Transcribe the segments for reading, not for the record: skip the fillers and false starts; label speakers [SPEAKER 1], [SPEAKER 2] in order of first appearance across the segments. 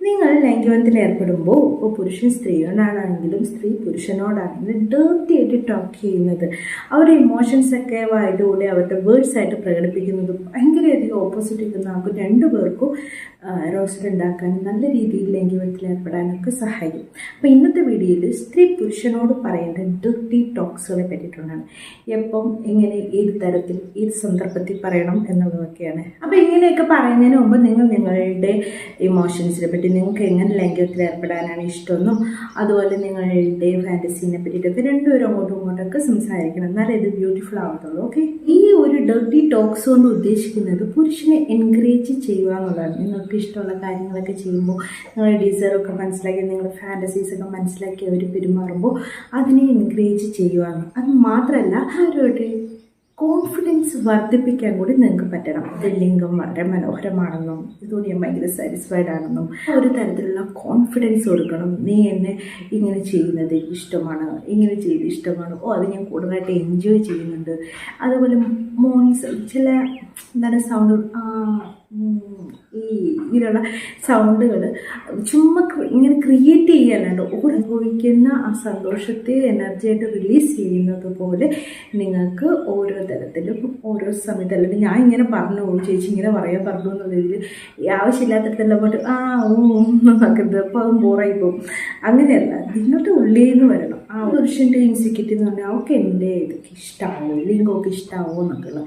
[SPEAKER 1] നിങ്ങൾ ലൈംഗികബന്ധത്തിൽ ഏർപ്പെടുമ്പോൾ ഇപ്പോൾ പുരുഷൻ സ്ത്രീയോടാണെങ്കിലും സ്ത്രീ പുരുഷനോടാണെങ്കിലും ഡേർട്ടി ആയിട്ട് ടോക്ക് ചെയ്യുന്നത്, അവരുടെ ഇമോഷൻസ് ഒക്കെ വായിലൂടെ അവരുടെ വേർഡ്സ് ആയിട്ട് പ്രകടിപ്പിക്കുന്നത് ഭയങ്കരധികം ഓപ്പോസിറ്റ് നിൽക്കുന്ന നമുക്ക് രണ്ടുപേർക്കും റോസ്റ്റ് ഉണ്ടാക്കാനും നല്ല രീതിയിൽ ലൈംഗികബന്ധത്തിൽ ഏർപ്പെടാനൊക്കെ സഹായിക്കും. അപ്പോൾ ഇന്നത്തെ വീഡിയോയിൽ സ്ത്രീ പുരുഷനോട് പറയേണ്ട ഡേർട്ടി ടോക്സുകളെ പറ്റിയിട്ടുള്ളതാണ്. എപ്പം എങ്ങനെ ഏത് തരത്തിൽ ഏത് സന്ദർഭത്തിൽ പറയണം എന്നുള്ളതൊക്കെയാണ്. അപ്പോൾ ഇങ്ങനെയൊക്കെ പറയുന്നതിന് മുമ്പ് നിങ്ങൾ നിങ്ങളുടെ ഇമോഷൻസിനെ പറ്റി, നിങ്ങൾക്ക് എങ്ങനെ ലൈംഗികത്തിൽ ഏർപ്പെടാനാണ് ഇഷ്ടമെന്നും അതുപോലെ നിങ്ങളുടെ ഫാൻറ്റസീനെ പറ്റിയിട്ടൊക്കെ രണ്ടുപേരും അങ്ങോട്ടും ഇങ്ങോട്ടൊക്കെ സംസാരിക്കണം, എന്നാലേ ഇത് ബ്യൂട്ടിഫുൾ ആവത്തുള്ളൂ. ഓക്കെ, ഈ ഒരു ഡേർട്ടി ടോക്സ് കൊണ്ട് ഉദ്ദേശിക്കുന്നത് പുരുഷനെ എൻകറേജ് ചെയ്യുക എന്നുള്ളതാണ്. നിങ്ങൾക്ക് ഇഷ്ടമുള്ള കാര്യങ്ങളൊക്കെ ചെയ്യുമ്പോൾ നിങ്ങളുടെ ഡിസയറൊക്കെ മനസ്സിലാക്കി, നിങ്ങളുടെ ഫാൻറ്റസീസൊക്കെ മനസ്സിലാക്കി അവർ പെരുമാറുമ്പോൾ അതിനെ എൻകറേജ് ചെയ്യുകയാണ്. അത് മാത്രമല്ല അവരുടെ കോൺഫിഡൻസ് വർദ്ധിപ്പിക്കാൻ കൂടി നിങ്ങൾക്ക് പറ്റണം. ലിംഗം വളരെ മനോഹരമാണെന്നും ഇതുകൊണ്ട് ഞാൻ ഭയങ്കര സാറ്റിസ്ഫൈഡ് ആണെന്നും ഒരു തരത്തിലുള്ള കോൺഫിഡൻസ് കൊടുക്കണം. നീ എന്നെ ഇങ്ങനെ ചെയ്യുന്നത് ഇഷ്ടമാണ്, ഇങ്ങനെ ചെയ്ത് ഇഷ്ടമാണ്, അത് ഞാൻ കൂടുതലായിട്ട് എൻജോയ് ചെയ്യുന്നുണ്ട്. അതുപോലെ മോർണിംഗ് ചില എന്താണ് സൗണ്ട്, ഇങ്ങനെയുള്ള സൗണ്ടുകൾ ചുമ്മാ ഇങ്ങനെ ക്രിയേറ്റ് ചെയ്യാനുണ്ട്. അനുഭവിക്കുന്ന ആ സന്തോഷത്തെ എനർജിയായിട്ട് റിലീസ് ചെയ്യുന്നത് പോലെ നിങ്ങൾക്ക് ഓരോ തരത്തിലും ഓരോ സമയത്ത്, അല്ലെങ്കിൽ ഞാൻ ഇങ്ങനെ പറഞ്ഞു ചേച്ചി ഇങ്ങനെ പറയാൻ പറഞ്ഞു എന്നുള്ളതിൽ ആവശ്യമില്ലാത്തടത്തെല്ലാം പോയിട്ട് നോക്കുന്നത് അപ്പോൾ അത് ബോറായി പോകും. അങ്ങനെയല്ല, നിങ്ങളുടെ ഉള്ളിൽ നിന്ന് വരണം. ആ പുരുഷൻ്റെ ഇൻസെക്യൂരിറ്റി എന്ന് പറഞ്ഞാൽ അവർക്ക് എൻ്റെ ഇതൊക്കെ ഇഷ്ടമാവോ, ലിംഗമൊക്കെ ഇഷ്ടമാവോ എന്നൊക്കെയുള്ള,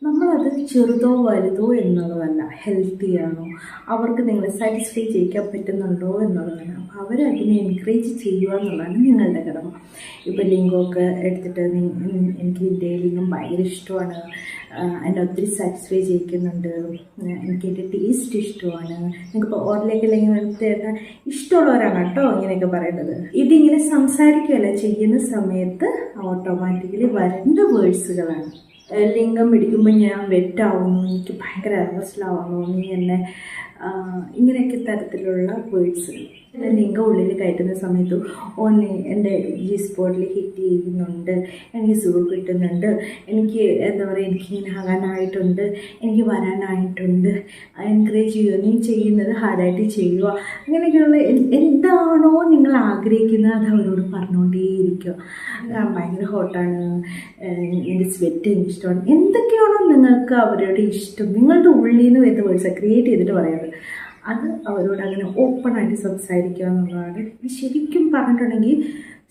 [SPEAKER 1] നമ്മളത് ചെറുതോ വലുതോ എന്നുള്ളതല്ല, ഹെൽത്തിയാണോ, അവർക്ക് നിങ്ങളെ സാറ്റിസ്ഫൈ ചെയ്യിക്കാൻ പറ്റുന്നുണ്ടോ എന്നുള്ളതാണ്. അപ്പോൾ അവരതിനെ എൻകറേജ് ചെയ്യുക എന്നുള്ളതാണ് നിങ്ങളുടെ കടമ. ഇപ്പോൾ ലിംഗമൊക്കെ എടുത്തിട്ട് എനിക്ക് എൻ്റെ ലിംഗം ഭയങ്കര ഇഷ്ടമാണ്, എന്നെ ഒത്തിരി സാറ്റിസ്ഫൈ ചെയ്യിക്കുന്നുണ്ട്, എനിക്ക് എൻ്റെ ടേസ്റ്റ് ഇഷ്ടമാണ്, നിങ്ങൾക്കിപ്പോൾ ഓർഡിലേക്ക് അല്ലെങ്കിൽ എടുത്തേട്ടാൽ ഇഷ്ടമുള്ളവരാണ് കേട്ടോ ഇങ്ങനെയൊക്കെ പറയേണ്ടത്. ഇതിങ്ങനെ സംസാരിക്കുകയല്ല ചെയ്യുന്ന സമയത്ത് ഓട്ടോമാറ്റിക്കലി വരേണ്ട വേർഡ്സുകളാണ്. ലിംഗം പിടിക്കുമ്പോൾ ഞാൻ വെറ്റാവുന്നു, എനിക്ക് ഭയങ്കര അറസ്റ്റിലാവുന്നു, നീ എന്നെ ഇങ്ങനെയൊക്കെ തരത്തിലുള്ള വേർഡ്സ്. ലിംഗം ഉള്ളിൽ കയറ്റുന്ന സമയത്ത് നീ എൻ്റെ ജി സ്പോട്ടിൽ ഹിറ്റ് ചെയ്യുന്നുണ്ട്, എനിക്ക് സുഖം കിട്ടുന്നുണ്ട്, എനിക്ക് എന്താ പറയുക, എനിക്കിങ്ങനെ ആകാനായിട്ടുണ്ട്, എനിക്ക് വരാനായിട്ടുണ്ട്, എൻകറേജ് ചെയ്യുക, നീ ചെയ്യുന്നത് ഹാർഡായിട്ട് ചെയ്യുക. അങ്ങനെയൊക്കെയുള്ള എന്താണോ നിങ്ങൾ ആഗ്രഹിക്കുന്നത് അത് അവരോട് പറഞ്ഞുകൊണ്ടേയിരിക്കുക. ഭയങ്കര ഹോട്ടാണ്, എൻ്റെ സ്വെറ്റ് എനിക്ക് ഇഷ്ടമാണ്, എന്തൊക്കെയാണോ നിങ്ങൾക്ക് അവരോട് ഇഷ്ടം, നിങ്ങളുടെ ഉള്ളിൽ നിന്ന് വരുന്ന വേർഡ്സ് ക്രിയേറ്റ് ചെയ്തിട്ട് പറയാറ്, അത് അവരോട് അങ്ങനെ ഓപ്പണായിട്ട് സംസാരിക്കുക എന്നുള്ളതാണ്. ശരിക്കും പറഞ്ഞിട്ടുണ്ടെങ്കിൽ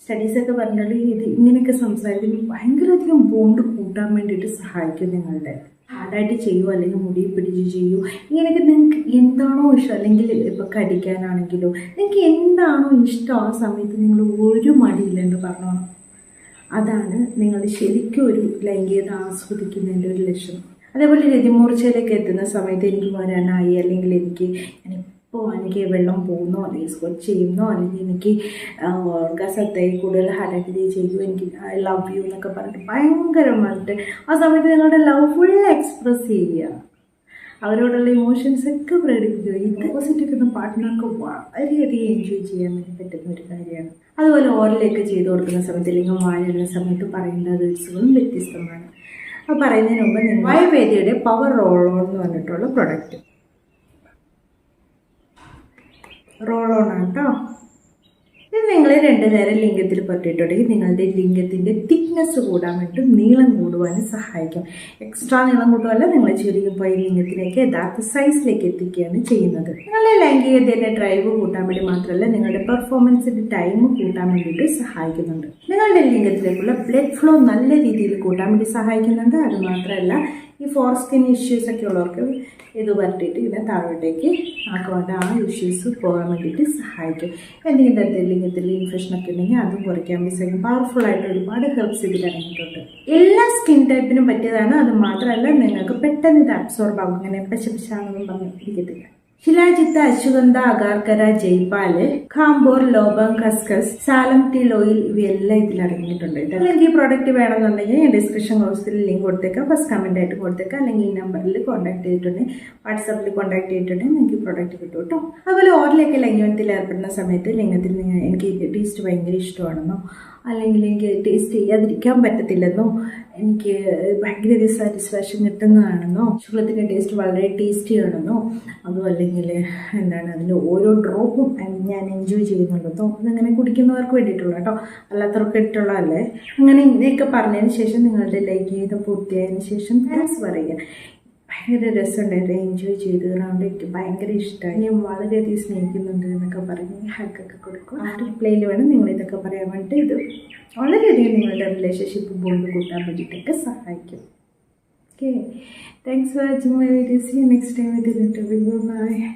[SPEAKER 1] സ്റ്റഡീസൊക്കെ പറഞ്ഞിട്ടുണ്ടെങ്കിൽ ഇത് ഇങ്ങനെയൊക്കെ സംസാരിക്കുമ്പോൾ ഭയങ്കരധികം ബോണ്ട് കൂട്ടാൻ വേണ്ടിയിട്ട് സഹായിക്കും. നിങ്ങളുടെ ഹാർഡായിട്ട് ചെയ്യുമോ അല്ലെങ്കിൽ മുടി പിടിച്ച് ചെയ്യൂ, ഇങ്ങനെയൊക്കെ നിങ്ങൾക്ക് എന്താണോ ഇഷ്ടം, അല്ലെങ്കിൽ ഇപ്പോൾ കടിക്കാനാണെങ്കിലോ നിങ്ങൾക്ക് എന്താണോ ഇഷ്ടം ആ സമയത്ത് നിങ്ങൾ ഒരു മടിയില്ലെന്ന് പറഞ്ഞോണം. അതാണ് നിങ്ങൾ ശരിക്കും ഒരു ലൈംഗികത ആസ്വദിക്കുന്നതിൻ്റെ ഒരു ലക്ഷ്യം. അതേപോലെ രതിമൂർച്ചയിലേക്ക് എത്തുന്ന സമയത്ത് എനിക്ക് വരാനായി, അല്ലെങ്കിൽ എനിക്ക് വെള്ളം പോകുന്നോ, അല്ലെങ്കിൽ സ്കോച്ച് ചെയ്യുന്നോ, അല്ലെങ്കിൽ എനിക്ക് ഓർഗാസത്തായി കൂടുതൽ ഹാർഡായിട്ട് ചെയ്യൂ, എനിക്ക് ഐ ലവ് യു എന്നൊക്കെ പറഞ്ഞിട്ട് ഭയങ്കരമായിട്ട് ആ സമയത്ത് നിങ്ങളുടെ ലവ് ഫുൾ എക്സ്പ്രസ് ചെയ്യുക, അവരോടുള്ള ഇമോഷൻസൊക്കെ പ്രകടിപ്പിക്കുക. ഇത് ഓപ്പോസിറ്റ് നിൽക്കുന്ന പാർട്ട്ണർക്ക് വളരെയധികം എൻജോയ് ചെയ്യാൻ വേണ്ടി പറ്റുന്ന ഒരു കാര്യമാണ്. അതുപോലെ ഓറിലേക്ക് ചെയ്ത് കൊടുക്കുന്ന സമയത്ത്, അല്ലെങ്കിൽ വാഴുന്ന സമയത്ത് പറയേണ്ട വേർഡ്സുകളും വ്യത്യസ്തമാണ്. അപ്പോൾ പറയുന്നതിന് മുമ്പ് നിങ്ങൾ ആയുർവേദയുടെ പവർ റോൾ ഓൺ എന്ന് പറഞ്ഞിട്ടുള്ള പ്രൊഡക്റ്റ് റോൾ ഓൺ ആണ് കേട്ടോ. ഇത് നിങ്ങൾ 2 നേരം ലിംഗത്തിൽ പറ്റിയിട്ടുണ്ടെങ്കിൽ നിങ്ങളുടെ ലിംഗത്തിൻ്റെ തിക്നെസ് കൂടാൻ വേണ്ടി നീളം കൂടുവാനും സഹായിക്കും. എക്സ്ട്രാ നീളം കൂടുവല്ല, നിങ്ങൾ ചെറിയ പോയി ലിംഗത്തിലേക്ക് യഥാർത്ഥ സൈസിലേക്ക് എത്തിക്കുകയാണ് ചെയ്യുന്നത്. നിങ്ങളുടെ ലൈംഗികതയുടെ ഡ്രൈവ് കൂട്ടാൻ വേണ്ടി മാത്രമല്ല, നിങ്ങളുടെ പെർഫോമൻസിൻ്റെ ടൈം കൂട്ടാൻ വേണ്ടിയിട്ട് സഹായിക്കുന്നുണ്ട്. നിങ്ങളുടെ ലിംഗത്തിലേക്കുള്ള ബ്ലഡ് ഫ്ലോ നല്ല രീതിയിൽ കൂട്ടാൻ വേണ്ടി സഹായിക്കുന്നുണ്ട്. അത് മാത്രമല്ല, ഈ ഫോർസ്കിൻ ഇഷ്യൂസ് ഒക്കെ ഉള്ളവർക്ക് ഇത് പറ്റിയിട്ട് ഇതിനെ താഴോട്ടേക്ക് ആക്കുവാണ്ട് ആ ഇഷ്യൂസ് പോകാൻ വേണ്ടിയിട്ട് സഹായിക്കും. എന്തെങ്കിലും തരത്തിൽ ലിംഗത്തിൽ ഇൻഫെക്ഷനൊക്കെ ഉണ്ടെങ്കിൽ അതും കുറയ്ക്കാൻ വേണ്ടി പവർഫുൾ ആയിട്ട് ഒരുപാട് ഹെൽപ്സ് ഇതിൽ അടങ്ങിയിട്ടുണ്ട്. എല്ലാ സ്കിൻ ടൈപ്പിനും പറ്റിയതാണ്. അത് മാത്രമല്ല, നിങ്ങൾക്ക് പെട്ടെന്ന് ഇത് അബ്സോർബ് ആകും. ഇങ്ങനെ പശപശാണെന്നും പറഞ്ഞിരിക്കത്തില്ല. ശിലാജിത്ത്, അശ്വഗന്ധ, അഗാർക്കര, ജയ്പാല്, ഖാംബോർ, ലോബങ്, ഖസ്ഖസ്, സാലം ടീൽ ഓയിൽ ഇവയെല്ലാം ഇതിൽ അടങ്ങിയിട്ടുണ്ട്. അല്ലെങ്കിൽ ഈ പ്രോഡക്റ്റ് വേണമെന്നുണ്ടെങ്കിൽ ഞാൻ ഡിസ്ക്രിപ്ഷൻ ബോക്സിൽ ലിങ്ക് കൊടുത്തേക്കാം, ഫസ്റ്റ് കമൻ്റ് ആയിട്ട് കൊടുത്തേക്കാം, അല്ലെങ്കിൽ ഈ നമ്പറിൽ കോൺടാക്ട് ചെയ്തിട്ടുണ്ടെങ്കിൽ വാട്സാപ്പിൽ കോൺടാക്ട് ചെയ്തിട്ടുണ്ടെങ്കിൽ നിങ്ങൾക്ക് ഈ പ്രോഡക്റ്റ് കിട്ടും കേട്ടോ. അതുപോലെ ഓറിലേക്ക് ലൈംഗികത്തിൽ ഏർപ്പെടുന്ന സമയത്ത് ലിംഗത്തിൽ എനിക്ക് ടേസ്റ്റ് ഭയങ്കര ഇഷ്ടമാണെന്നോ, അല്ലെങ്കിൽ എനിക്ക് ടേസ്റ്റ് ചെയ്യാതിരിക്കാൻ പറ്റത്തില്ലെന്നോ എനിക്ക് ഭയങ്കര സാറ്റിസ്ഫാക്ഷൻ കിട്ടുന്നതാണെന്നോ ചോക്ലേറ്റിൻ്റെ ടേസ്റ്റ് വളരെ ടേസ്റ്റി ആണെന്നോ അതും അല്ലെങ്കിൽ എന്താണ് അതിൻ്റെ ഓരോ ഡ്രോപ്പും ഞാൻ എൻജോയ് ചെയ്യുന്നുണ്ടെന്നോ അതങ്ങനെ കുടിക്കുന്നവർക്ക് വേണ്ടിയിട്ടുള്ള കേട്ടോ, അല്ലാത്തവർക്ക് വേണ്ടിയിട്ടുള്ളതല്ലേ. അങ്ങനെ ഇങ്ങനെയൊക്കെ പറഞ്ഞതിന് ശേഷം നിങ്ങളുടെ ലൈക്ക് ചെയ്ത് പൂർത്തിയായതിനു ശേഷം താങ്ക്സ് പറയുക. ഭയങ്കര രസമുണ്ടായിട്ട് എൻജോയ് ചെയ്ത് അതുകൊണ്ട് എനിക്ക് ഭയങ്കര ഇഷ്ടമായി, ഞാൻ വളരെയധികം സ്നേഹിക്കുന്നുണ്ട് എന്നൊക്കെ പറഞ്ഞ് ഹഗ്ഗൊക്കെ കൊടുക്കും. ആ റിപ്ലൈയിൽ വേണം നിങ്ങൾ ഇതൊക്കെ പറയാൻ വേണ്ടിയിട്ട്. ഇത് വളരെയധികം നിങ്ങളുടെ റിലേഷൻഷിപ്പ് ബോണ്ട് കൂട്ടാൻ വേണ്ടിയിട്ടൊക്കെ സഹായിക്കും. Okay, thanks for watching my videos. Next time with interview. By.